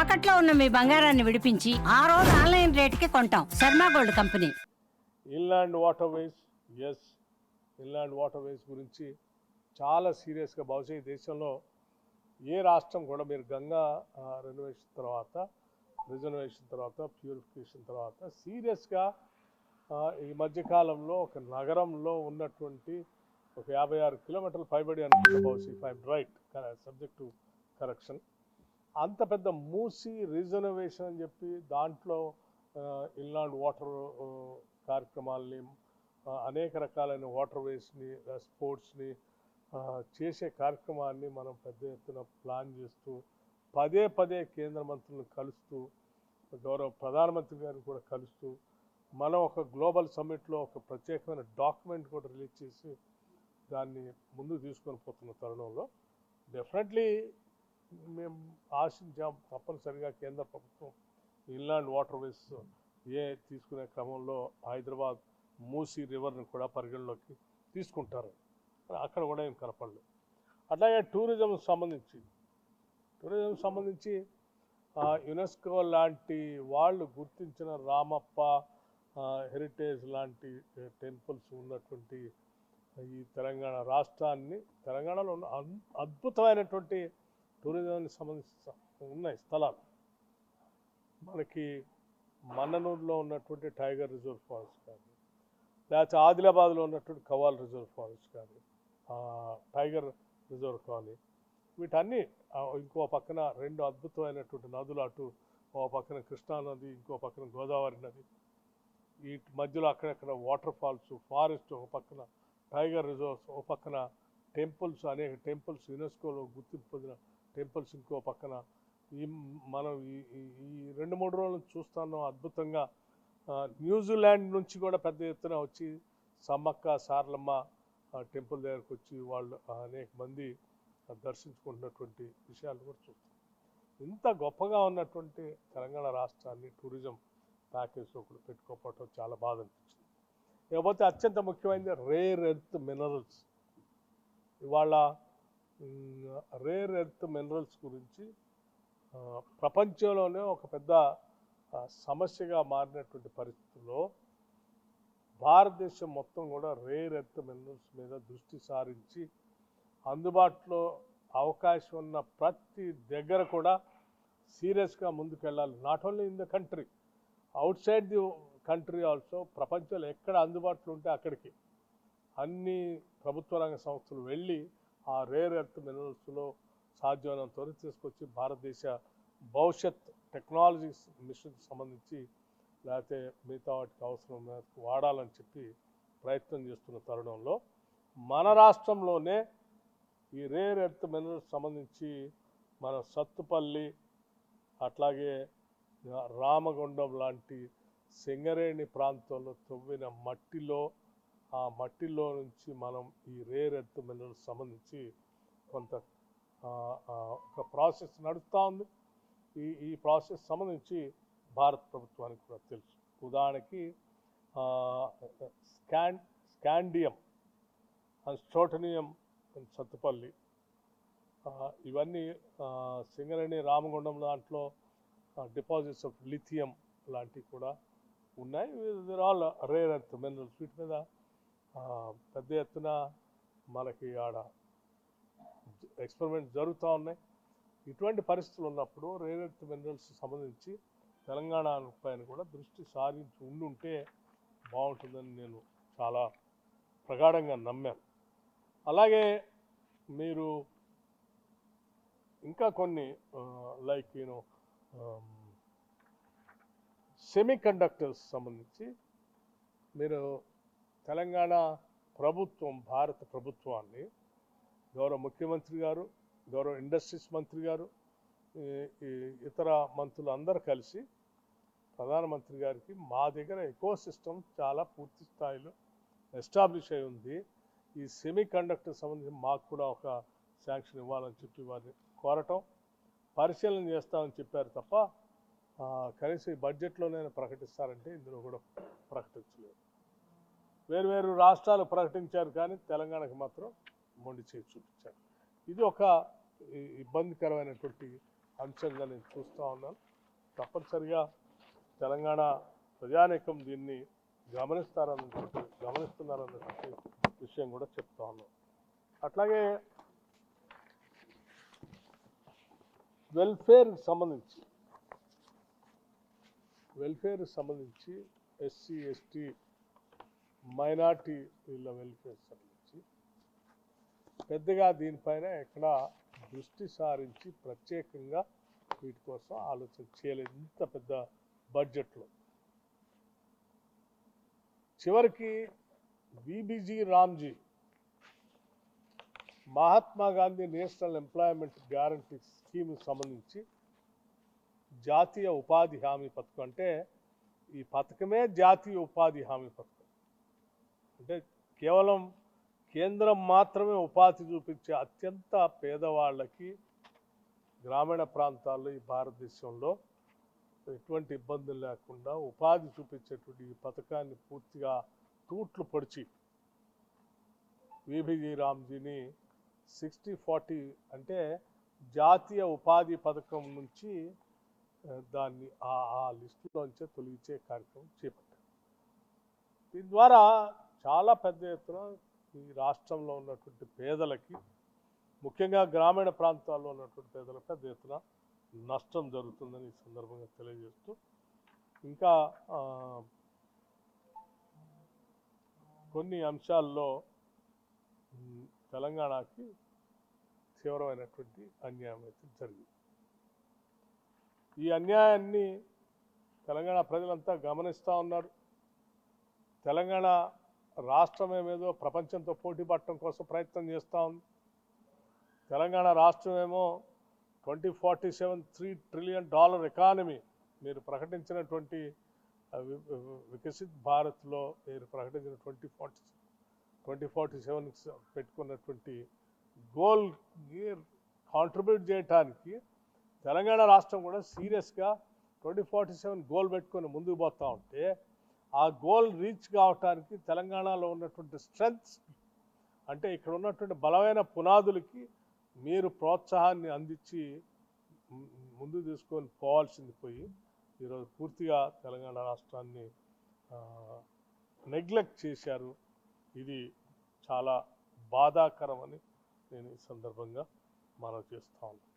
తాకట్లో ఉన్న మీ బంగారాన్ని విడిపించి ఆ రోజు ఆన్లైన్ రేటుకి కొంటాం. Sharma gold company. Inland waterways, yes, inland waterways గురించి చాలా సీరియస్గా బహుశా ఈ దేశంలో ఏ రాష్ట్రం కూడా మీరు గంగా రిజర్వేషన్ తర్వాత ప్యూరిఫికేషన్ తర్వాత సీరియస్గా ఈ మధ్యకాలంలో ఒక నగరంలో ఉన్నటువంటి ఒక 56 కిలోమీటర్లు పైబడి అనుకుంటా బహుశా, if I'm right, subject to correction, అంత పెద్ద మూసి రిజర్వేషన్ అని చెప్పి దాంట్లో ఇన్లాండ్ వాటర్ కార్యక్రమాల్ని అనేక రకాలైన వాటర్వేస్ని స్పోర్ట్స్ని చేసే కార్యక్రమాన్ని మనం పెద్ద ఎత్తున ప్లాన్ చేస్తూ పదే పదే కేంద్ర మంత్రులను కలుస్తూ గౌరవ ప్రధానమంత్రి గారిని కూడా కలుస్తూ మనం ఒక గ్లోబల్ సమ్మిట్లో ఒక ప్రత్యేకమైన డాక్యుమెంట్ కూడా రిలీజ్ చేసి దాన్ని ముందుకు తీసుకొని పోతున్న తరుణంలో డెఫినెట్లీ మేము ఆశించాం తప్పనిసరిగా కేంద్ర ప్రభుత్వం ఇన్లాండ్ వాటర్వేస్ తీసుకునే క్రమంలో హైదరాబాద్ మూసీ రివర్ని కూడా పరిగణలోకి తీసుకుంటారు. అక్కడ కూడా ఏం కనపడలేదు. అట్లాగే టూరిజం సంబంధించి యునెస్కో లాంటి వాళ్ళు గుర్తించిన రామప్ప హెరిటేజ్ లాంటి టెంపుల్స్ ఉన్నటువంటి ఈ తెలంగాణలో ఉన్న అద్భుతమైనటువంటి టూరిజానికి సంబంధించి ఉన్నాయి స్థలాలు. మనకి మన్ననూరులో ఉన్నటువంటి టైగర్ రిజర్వ్ ఫారెస్ట్ కానీ, లేకపోతే ఆదిలాబాద్లో ఉన్నటువంటి కవాల్ రిజర్వ్ ఫారెస్ట్ కానీ, టైగర్ రిజర్వ్ కానీ, వీటన్నీ ఇంకో పక్కన 2 అద్భుతమైనటువంటి నదులు, అటు ఓ పక్కన కృష్ణా నది, ఇంకో పక్కన గోదావరి నది, ఈ మధ్యలో అక్కడక్కడ వాటర్ ఫాల్స్, ఫారెస్ట్, ఒక పక్కన టైగర్ రిజర్వ్స్, ఒక పక్కన టెంపుల్స్, అనేక టెంపుల్స్, యునెస్కోలో గుర్తింపు పొందిన టెంపుల్స్ ఇంకో పక్కన. మనం ఈ 2-3 రోజులు చూస్తున్నాం అద్భుతంగా. న్యూజిలాండ్ నుంచి కూడా పెద్ద ఎత్తున వచ్చి సమ్మక్క సారలమ్మ టెంపుల్ దగ్గరకు వచ్చి వాళ్ళు అనేక మంది దర్శించుకుంటున్నటువంటి విషయాలు కూడా చూస్తాం. ఇంత గొప్పగా ఉన్నటువంటి తెలంగాణ రాష్ట్రాన్ని టూరిజం ప్యాకేజ్లో కూడా పెట్టుకోకపోవటం చాలా బాధ అనిపించింది. ఇకపోతే అత్యంత ముఖ్యమైనది రేర్ ఎర్త్ మినరల్స్. ఇవాళ రేర్ ఎర్త్ మినరల్స్ గురించి ప్రపంచంలోనే ఒక పెద్ద సమస్యగా మారినటువంటి పరిస్థితుల్లో భారతదేశం మొత్తం కూడా రేర్ ఎర్త్ మినరల్స్ మీద దృష్టి సారించి అందుబాటులో అవకాశం ఉన్న ప్రతి దగ్గర కూడా సీరియస్గా ముందుకెళ్ళాలి. Not only in the country, out side the country also. ప్రపంచంలో ఎక్కడ అందుబాటులో ఉంటే అక్కడికి అన్ని ప్రభుత్వ రంగ సంస్థలు వెళ్ళి ఆ రేర్ ఎర్త్ మినరల్స్లో సాధ్యమైనంత వరకు తీసుకొచ్చి భారతదేశ భవిష్యత్ టెక్నాలజీస్ మిషన్కి సంబంధించి లేకపోతే మిగతా వాటికి అవసరం వాడాలని చెప్పి ప్రయత్నం చేస్తున్న తరుణంలో మన రాష్ట్రంలోనే ఈ రేర్ ఎర్త్ మినరల్స్ సంబంధించి మన సత్తుపల్లి, అట్లాగే రామగుండం లాంటి సింగరేణి ప్రాంతంలో తవ్విన ఆ మట్టిలో నుంచి మనం ఈ రేర్ ఎర్త్ మినరల్స్ సంబంధించి కొంత ఒక ప్రాసెస్ నడుస్తూ ఉంది. ఈ ప్రాసెస్ సంబంధించి భారత ప్రభుత్వానికి కూడా తెలుసు. ఉదాహరణకి స్కాండియం అండ్ స్ట్రోటనియం సత్తుపల్లి, ఇవన్నీ సింగరేణి రామగుండం దాంట్లో డిపాజిట్స్ ఆఫ్ లిథియం లాంటివి కూడా ఉన్నాయి. There all rare earth minerals. వీటి మీద పెద్ద ఎత్తున మనకి ఆడ ఎక్స్పెరిమెంట్స్ జరుగుతూ ఉన్నాయి. ఇటువంటి పరిస్థితులు ఉన్నప్పుడు రేర్ ఎర్త్ మినరల్స్ సంబంధించి తెలంగాణ పైన కూడా దృష్టి సారించి ఉండుంటే బాగుంటుందని నేను చాలా ప్రగాఢంగా నమ్మాను. అలాగే మీరు ఇంకా కొన్ని లైక్ సెమీ కండక్టర్స్ సంబంధించి మీరు తెలంగాణ ప్రభుత్వం, భారత ప్రభుత్వాన్ని గౌరవ ముఖ్యమంత్రి గారు, గౌరవ ఇండస్ట్రీస్ మంత్రి గారు, ఇతర మంత్రులు అందరూ కలిసి ప్రధానమంత్రి గారికి మా దగ్గర ఎకో సిస్టమ్ చాలా పూర్తి స్థాయిలో ఎస్టాబ్లిష్ అయి ఉంది, ఈ సెమీ కండక్టర్ సంబంధించి మాకు కూడా ఒక శాంక్షన్ ఇవ్వాలని చెప్పి వారిని కోరటం, పరిశీలన చేస్తామని చెప్పారు తప్ప కనీసం ఈ బడ్జెట్లోనే ప్రకటిస్తారంటే ఇందులో కూడా ప్రకటించలేదు. వేరు రాష్ట్రాలు ప్రకటించారు కానీ తెలంగాణకు మాత్రం మొండి చేసి చూపించారు. ఇది ఒక ఇబ్బందికరమైనటువంటి అంశంగా నేను చూస్తూ ఉన్నాను. తప్పనిసరిగా తెలంగాణ ప్రజానీకం దీన్ని గమనిస్తున్నారన్నటువంటి విషయం కూడా చెప్తా ఉన్నాం. అట్లాగే వెల్ఫేర్కి సంబంధించి ఎస్సీ ఎస్టీ మైనార్టీ వీళ్ళ వెల్ఫేర్ సంబంధించి పెద్దగా దీనిపైన ఎక్కడ దృష్టి సారించి ప్రత్యేకంగా వీటి కోసం ఆలోచన చేయలేదు ఇంత పెద్ద బడ్జెట్లో. చివరికి విబిజీ రామ్జీ Mahatma Gandhi national employment guarantee స్కీమ్కి సంబంధించి జాతీయ ఉపాధి హామీ పథకం, అంటే ఈ పథకమే జాతీయ ఉపాధి హామీ పథకం, అంటే కేవలం కేంద్రం మాత్రమే ఉపాధి చూపించే అత్యంత పేదవాళ్ళకి గ్రామీణ ప్రాంతాల్లో ఈ భారతదేశంలో ఎటువంటి ఇబ్బందులు లేకుండా ఉపాధి చూపించేటువంటి ఈ పథకాన్ని పూర్తిగా తూట్లు పొడిచి విబిజీ రామ్జీని 60-40 అంటే జాతీయ ఉపాధి పథకం నుంచి దాన్ని ఆ లిస్టులోంచే తొలగించే కార్యక్రమం చేపట్టారు. దీని ద్వారా చాలా పెద్ద ఎత్తున ఈ రాష్ట్రంలో ఉన్నటువంటి పేదలకి, ముఖ్యంగా గ్రామీణ ప్రాంతాల్లో ఉన్నటువంటి పేదలకు పెద్ద ఎత్తున నష్టం జరుగుతుందని ఈ సందర్భంగా తెలియజేస్తూ, ఇంకా కొన్ని అంశాల్లో తెలంగాణకి తీవ్రమైనటువంటి అన్యాయం అయితే జరిగింది. ఈ అన్యాయాన్ని తెలంగాణ ప్రజలంతా గమనిస్తూ ఉన్నారు. తెలంగాణ రాష్ట్రమేమేదో ప్రపంచంతో పోటీ పడటం కోసం ప్రయత్నం చేస్తూ ఉంది. తెలంగాణ రాష్ట్రమేమో 2047 $3 trillion ఎకానమీ మీరు ప్రకటించినటువంటి వికసిత్ భారత్లో మీరు ప్రకటించిన 2047 పెట్టుకున్నటువంటి గోల్కి కాంట్రిబ్యూట్ చేయడానికి తెలంగాణ రాష్ట్రం కూడా సీరియస్గా 2047 గోల్ పెట్టుకొని ముందుకు పోతూ ఉంటే, ఆ గోల్ రీచ్ కావటానికి తెలంగాణలో ఉన్నటువంటి స్ట్రెంగ్త్స్, అంటే ఇక్కడ ఉన్నటువంటి బలమైన పునాదులకి మీరు ప్రోత్సాహాన్ని అందించి ముందు తీసుకొని పోవాల్సింది పోయి ఈరోజు పూర్తిగా తెలంగాణ రాష్ట్రాన్ని నెగ్లెక్ట్ చేశారు. ఇది చాలా బాధాకరమని నేను ఈ సందర్భంగా మనవి చేస్తా ఉన్నాను.